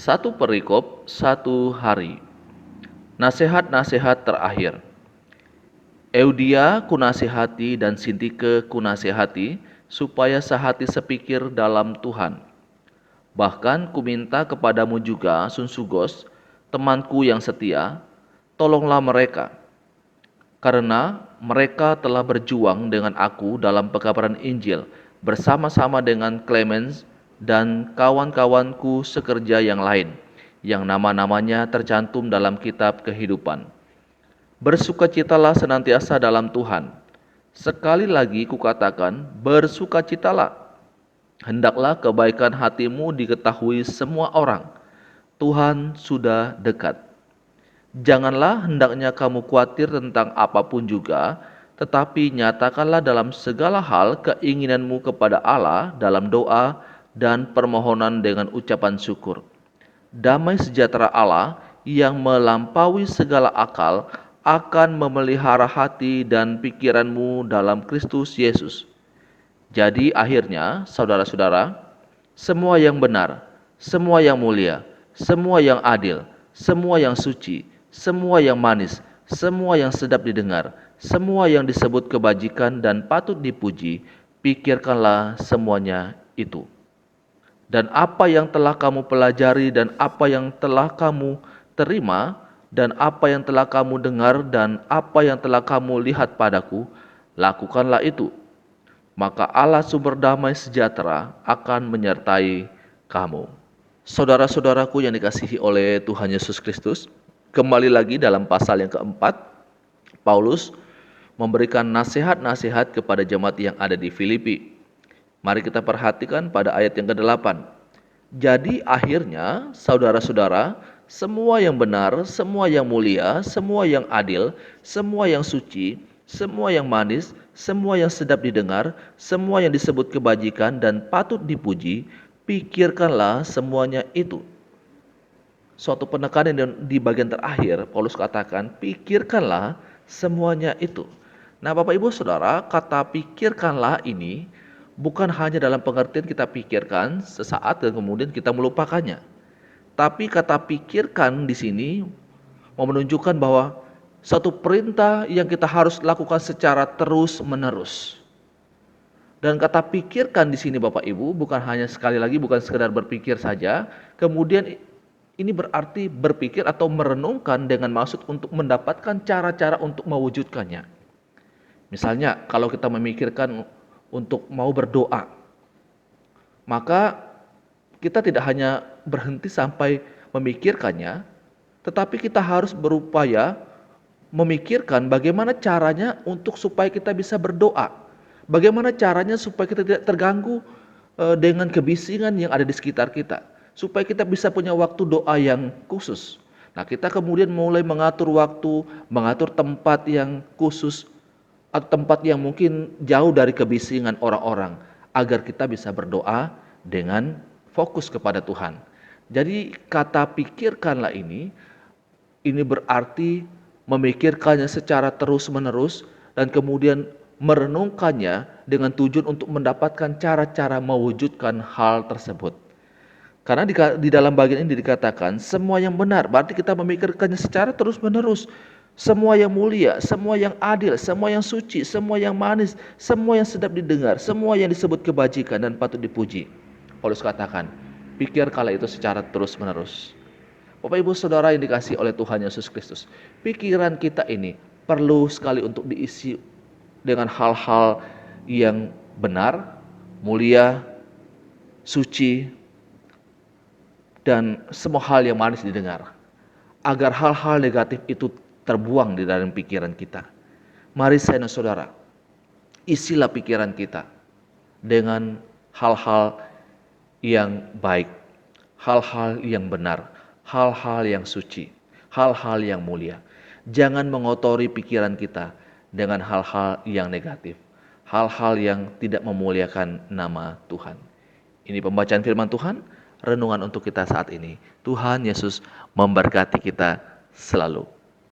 Satu perikop, satu hari. Nasihat-nasihat terakhir. Eudia kunasihati dan Sintike kunasihati, supaya sehati sepikir dalam Tuhan. Bahkan kuminta kepadamu juga, Sunsugos, temanku yang setia, tolonglah mereka, karena mereka telah berjuang dengan aku dalam pekabaran Injil, bersama-sama dengan Clemens dan kawan-kawanku sekerja yang lain, yang nama-namanya tercantum dalam kitab kehidupan. Bersukacitalah senantiasa dalam Tuhan. Sekali lagi kukatakan, bersukacitalah. Hendaklah kebaikan hatimu diketahui semua orang. Tuhan sudah dekat. Janganlah hendaknya kamu khawatir tentang apapun juga, tetapi nyatakanlah dalam segala hal keinginanmu kepada Allah dalam doa dan permohonan dengan ucapan syukur. Damai sejahtera Allah yang melampaui segala akal akan memelihara hati dan pikiranmu dalam Kristus Yesus. Jadi akhirnya, saudara-saudara, semua yang benar, semua yang mulia, semua yang adil, semua yang suci, semua yang manis, semua yang sedap didengar, semua yang disebut kebajikan dan patut dipuji, pikirkanlah semuanya itu. Dan apa yang telah kamu pelajari dan apa yang telah kamu terima dan apa yang telah kamu dengar dan apa yang telah kamu lihat padaku, lakukanlah itu. Maka Allah sumber damai sejahtera akan menyertai kamu. Saudara-saudaraku yang dikasihi oleh Tuhan Yesus Kristus, kembali lagi dalam pasal yang keempat, Paulus memberikan nasihat-nasihat kepada jemaat yang ada di Filipi. Mari kita perhatikan pada ayat yang ke-8. Jadi akhirnya, saudara-saudara, semua yang benar, semua yang mulia, semua yang adil, semua yang suci, semua yang manis, semua yang sedap didengar, semua yang disebut kebajikan dan patut dipuji, pikirkanlah semuanya itu. Suatu penekanan di bagian terakhir, Paulus katakan, pikirkanlah semuanya itu. Nah, Bapak Ibu Saudara, kata pikirkanlah ini bukan hanya dalam pengertian kita pikirkan sesaat dan kemudian kita melupakannya. Tapi kata pikirkan di sini mau menunjukkan bahwa satu perintah yang kita harus lakukan secara terus-menerus. Dan kata pikirkan di sini Bapak Ibu bukan hanya sekali lagi bukan sekedar berpikir saja, kemudian ini berarti berpikir atau merenungkan dengan maksud untuk mendapatkan cara-cara untuk mewujudkannya. Misalnya kalau kita memikirkan untuk mau berdoa, maka kita tidak hanya berhenti sampai memikirkannya, tetapi kita harus berupaya memikirkan bagaimana caranya untuk supaya kita bisa berdoa. Bagaimana caranya supaya kita tidak terganggu dengan kebisingan yang ada di sekitar kita. Supaya kita bisa punya waktu doa yang khusus. Nah, kita kemudian mulai mengatur waktu, mengatur tempat yang khusus, atau tempat yang mungkin jauh dari kebisingan orang-orang, agar kita bisa berdoa dengan fokus kepada Tuhan. Jadi kata pikirkanlah ini berarti memikirkannya secara terus-menerus dan kemudian merenungkannya dengan tujuan untuk mendapatkan cara-cara mewujudkan hal tersebut. Karena di dalam bagian ini dikatakan semua yang benar, berarti kita memikirkannya secara terus-menerus. Semua yang mulia, semua yang adil, semua yang suci, semua yang manis, semua yang sedap didengar, semua yang disebut kebajikan dan patut dipuji. Paulus katakan, pikirkanlah itu secara terus-menerus. Bapak Ibu Saudara yang dikasihi oleh Tuhan Yesus Kristus, pikiran kita ini perlu sekali untuk diisi dengan hal-hal yang benar, mulia, suci, dan semua hal yang manis didengar, agar hal-hal negatif itu terbuang di dalam pikiran kita. Mari saya dan saudara, isilah pikiran kita dengan hal-hal yang baik, hal-hal yang benar, hal-hal yang suci, hal-hal yang mulia. Jangan mengotori pikiran kita dengan hal-hal yang negatif, hal-hal yang tidak memuliakan nama Tuhan. Ini pembacaan firman Tuhan, renungan untuk kita saat ini. Tuhan Yesus memberkati kita selalu.